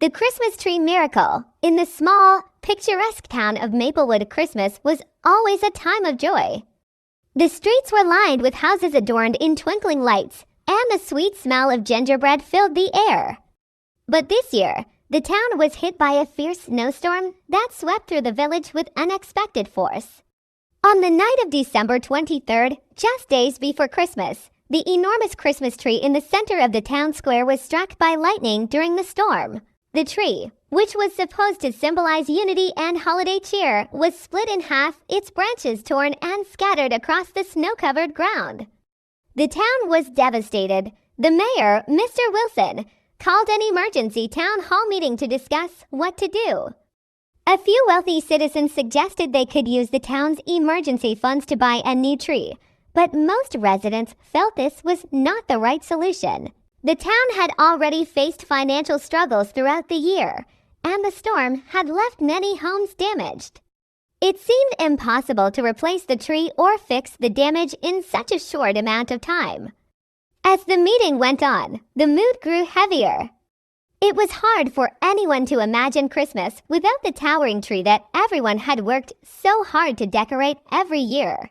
The Christmas tree miracle in the small, picturesque town of Maplewood. Christmas was always a time of joy. The streets were lined with houses adorned in twinkling lights, and the sweet smell of gingerbread filled the air. But this year, the town was hit by a fierce snowstorm that swept through the village with unexpected force. On the night of December 23rd, just days before Christmas, the enormous Christmas tree in the center of the town square was struck by lightning during the storm. The tree, which was supposed to symbolize unity and holiday cheer, was split in half, its branches torn and scattered across the snow-covered ground. The town was devastated. The mayor, Mr. Wilson, called an emergency town hall meeting to discuss what to do. A few wealthy citizens suggested they could use the town's emergency funds to buy a new tree, but most residents felt this was not the right solution. The town had already faced financial struggles throughout the year, and the storm had left many homes damaged. It seemed impossible to replace the tree or fix the damage in such a short amount of time. As the meeting went on, the mood grew heavier. It was hard for anyone to imagine Christmas without the towering tree that everyone had worked so hard to decorate every year.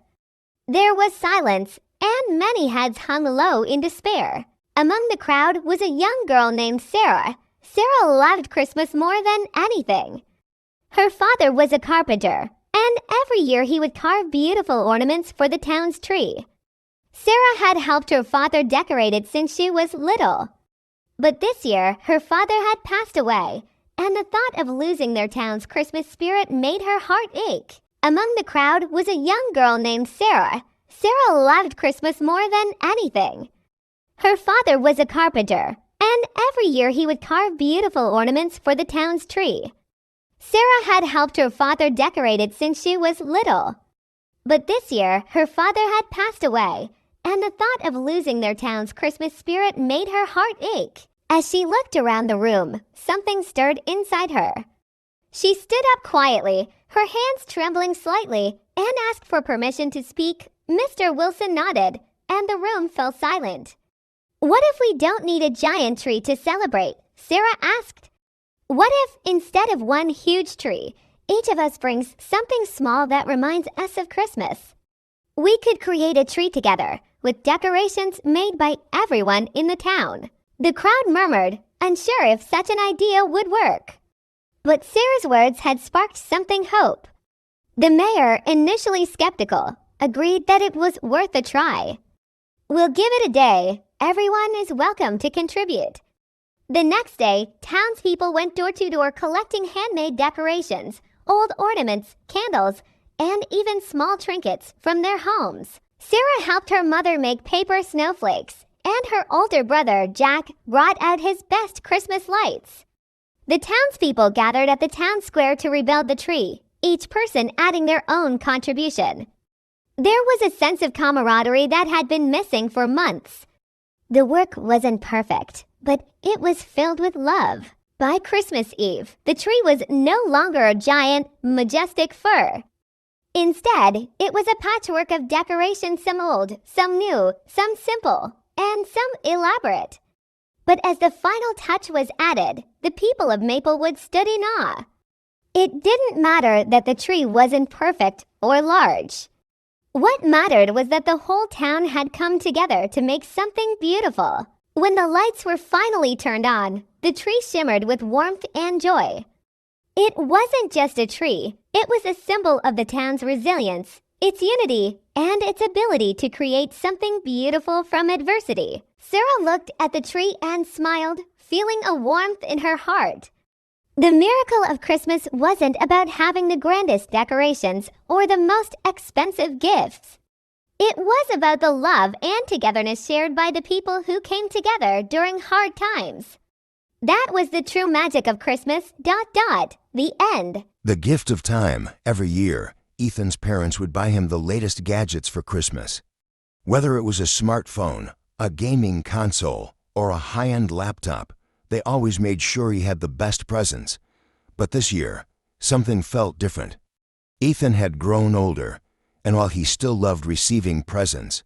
There was silence, and many heads hung low in despair. Among the crowd was a young girl named Sarah. Sarah loved Christmas more than anything. Her father was a carpenter, and every year he would carve beautiful ornaments for the town's tree. Sarah had helped her father decorate it since she was little. But this year, her father had passed away, and the thought of losing their town's Christmas spirit made her heart ache. Among the crowd was a young girl named Sarah. Sarah loved Christmas more than anything. Her father was a carpenter, and every year he would carve beautiful ornaments for the town's tree. Sarah had helped her father decorate it since she was little. But this year, her father had passed away, and the thought of losing their town's Christmas spirit made her heart ache. As she looked around the room, something stirred inside her. She stood up quietly, her hands trembling slightly, and asked for permission to speak. Mr. Wilson nodded, and the room fell silent. "What if we don't need a giant tree to celebrate?" Sarah asked. "What if, instead of one huge tree, each of us brings something small that reminds us of Christmas? We could create a tree together, with decorations made by everyone in the town." The crowd murmured, unsure if such an idea would work. But Sarah's words had sparked something hope. The mayor, initially skeptical, agreed that it was worth a try. "We'll give it a day. Everyone is welcome to contribute." The next day, townspeople went door to door collecting handmade decorations, old ornaments, candles, and even small trinkets from their homes. Sarah helped her mother make paper snowflakes, and her older brother, Jack, brought out his best Christmas lights. The townspeople gathered at the town square to rebuild the tree, each person adding their own contribution. There was a sense of camaraderie that had been missing for months. The work wasn't perfect, but it was filled with love. By Christmas Eve, the tree was no longer a giant, majestic fir. Instead, it was a patchwork of decorations, some old, some new, some simple, and some elaborate. But as the final touch was added, the people of Maplewood stood in awe. It didn't matter that the tree wasn't perfect or large. What mattered was that the whole town had come together to make something beautiful. When the lights were finally turned on, the tree shimmered with warmth and joy. It wasn't just a tree, it was a symbol of the town's resilience, its unity, and its ability to create something beautiful from adversity. Sarah looked at the tree and smiled, feeling a warmth in her heart. The miracle of Christmas wasn't about having the grandest decorations or the most expensive gifts. It was about the love and togetherness shared by the people who came together during hard times. That was the true magic of Christmas, the end. The gift of time. Every year, Ethan's parents would buy him the latest gadgets for Christmas. Whether it was a smartphone, a gaming console, or a high-end laptop, they always made sure he had the best presents. But this year, something felt different. Ethan had grown older, and while he still loved receiving presents,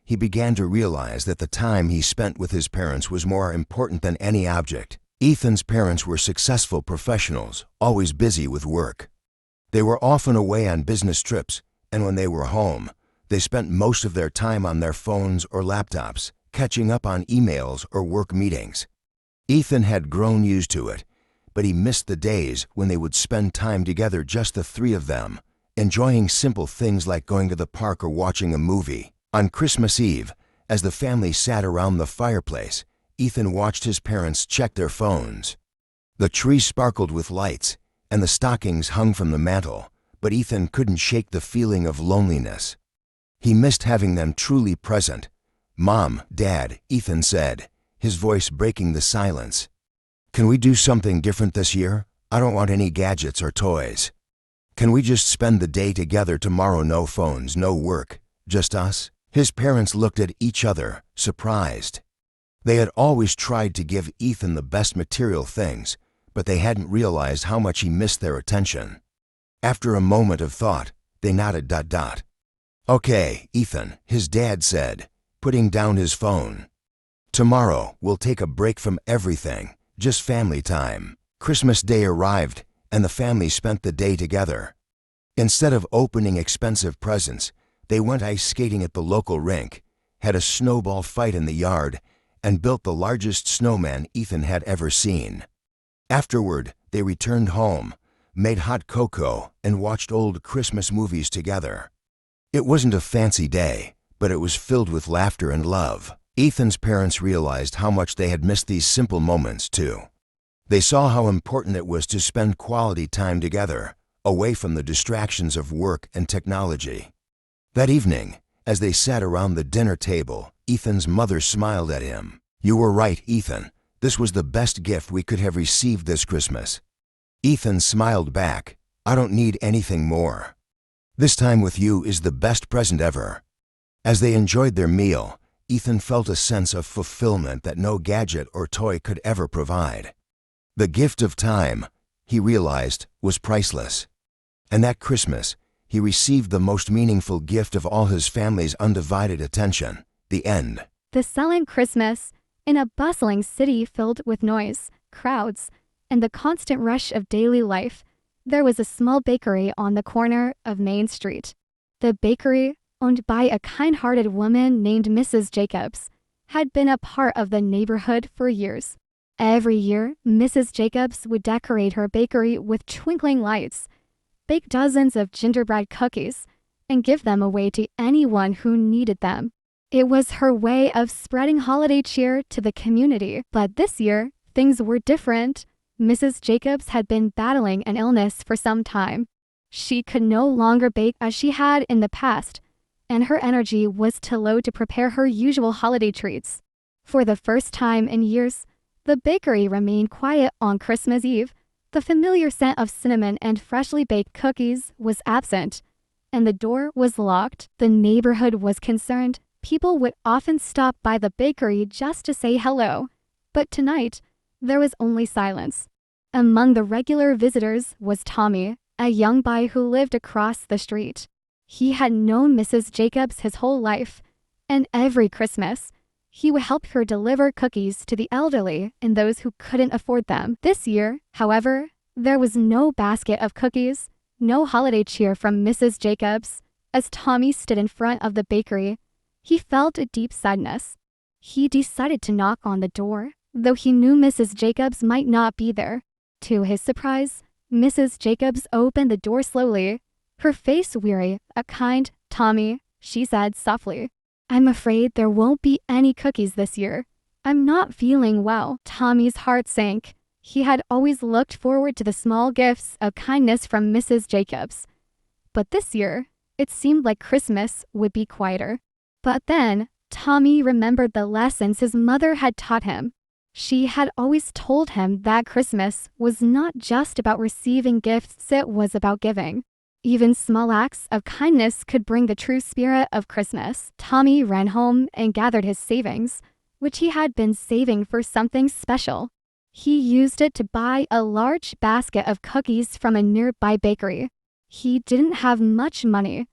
he began to realize that the time he spent with his parents was more important than any object. Ethan's parents were successful professionals, always busy with work. They were often away on business trips, and when they were home, they spent most of their time on their phones or laptops, catching up on emails or work meetings. Ethan had grown used to it, but he missed the days when they would spend time together, just the three of them, enjoying simple things like going to the park or watching a movie. On Christmas Eve, as the family sat around the fireplace, Ethan watched his parents check their phones. The tree sparkled with lights, and the stockings hung from the mantel, but Ethan couldn't shake the feeling of loneliness. He missed having them truly present. "Mom, Dad," Ethan said, his voice breaking the silence. "Can we do something different this year? I don't want any gadgets or toys. Can we just spend the day together tomorrow? No phones, no work, just us?" His parents looked at each other, surprised. They had always tried to give Ethan the best material things, but they hadn't realized how much he missed their attention. After a moment of thought, they nodded. "Okay, Ethan," his dad said, putting down his phone. "Tomorrow, we'll take a break from everything, just family time." Christmas Day arrived, and the family spent the day together. Instead of opening expensive presents, they went ice skating at the local rink, had a snowball fight in the yard, and built the largest snowman Ethan had ever seen. Afterward, they returned home, made hot cocoa, and watched old Christmas movies together. It wasn't a fancy day, but it was filled with laughter and love. Ethan's parents realized how much they had missed these simple moments, too. They saw how important it was to spend quality time together, away from the distractions of work and technology. That evening, as they sat around the dinner table, Ethan's mother smiled at him. "You were right, Ethan. This was the best gift we could have received this Christmas." Ethan smiled back. "I don't need anything more. This time with you is the best present ever." As they enjoyed their meal, Ethan felt a sense of fulfillment that no gadget or toy could ever provide. The gift of time, he realized, was priceless. And that Christmas, he received the most meaningful gift of all: his family's undivided attention. The end. The Slient Christmas, in a bustling city filled with noise, crowds, and the constant rush of daily life, there was a small bakery on the corner of Main Street. The bakery, owned by a kind-hearted woman named Mrs. Jacobs, had been a part of the neighborhood for years. Every year, Mrs. Jacobs would decorate her bakery with twinkling lights, bake dozens of gingerbread cookies, and give them away to anyone who needed them. It was her way of spreading holiday cheer to the community. But this year, things were different. Mrs. Jacobs had been battling an illness for some time. She could no longer bake as she had in the past, and her energy was too low to prepare her usual holiday treats. For the first time in years, the bakery remained quiet on Christmas Eve. The familiar scent of cinnamon and freshly baked cookies was absent, and the door was locked. The neighborhood was concerned. People would often stop by the bakery just to say hello, but tonight, there was only silence. Among the regular visitors was Tommy, a young boy who lived across the street. He had known Mrs. Jacobs his whole life, and every Christmas, he would help her deliver cookies to the elderly and those who couldn't afford them. This year, however, there was no basket of cookies, no holiday cheer from Mrs. Jacobs. As Tommy stood in front of the bakery, he felt a deep sadness. He decided to knock on the door, though he knew Mrs. Jacobs might not be there. To his surprise, Mrs. Jacobs opened the door slowly, her face weary. "A kind, Tommy," she said softly. "I'm afraid there won't be any cookies this year. I'm not feeling well." Tommy's heart sank. He had always looked forward to the small gifts of kindness from Mrs. Jacobs. But this year, it seemed like Christmas would be quieter. But then, Tommy remembered the lessons his mother had taught him. She had always told him that Christmas was not just about receiving gifts, it was about giving. Even small acts of kindness could bring the true spirit of Christmas. Tommy ran home and gathered his savings, which he had been saving for something special. He used it to buy a large basket of cookies from a nearby bakery. He didn't have much money,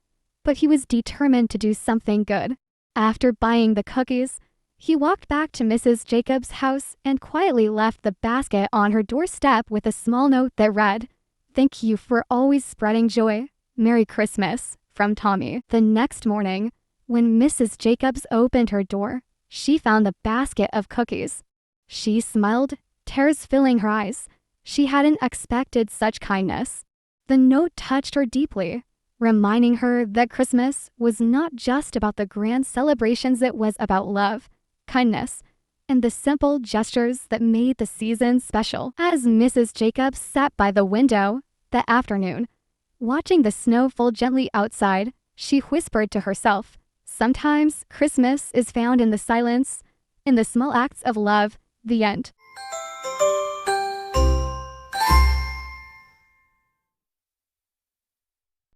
but he was determined to do something good. After buying the cookies, He walked back to Mrs. Jacobs' house and quietly left the basket on her doorstep with a small note that read, "Thank you for always spreading joy. Merry Christmas, from Tommy." The next morning, when Mrs. Jacobs opened her door, she found the basket of cookies. She smiled, tears filling her eyes. She hadn't expected such kindness. The note touched her deeply, reminding her that Christmas was not just about the grand celebrations, it was about love, kindness, and the simple gestures that made the season special. As Mrs. Jacobs sat by the window that afternoon, watching the snow fall gently outside, she whispered to herself, "Sometimes Christmas is found in the silence, in the small acts of love." The end.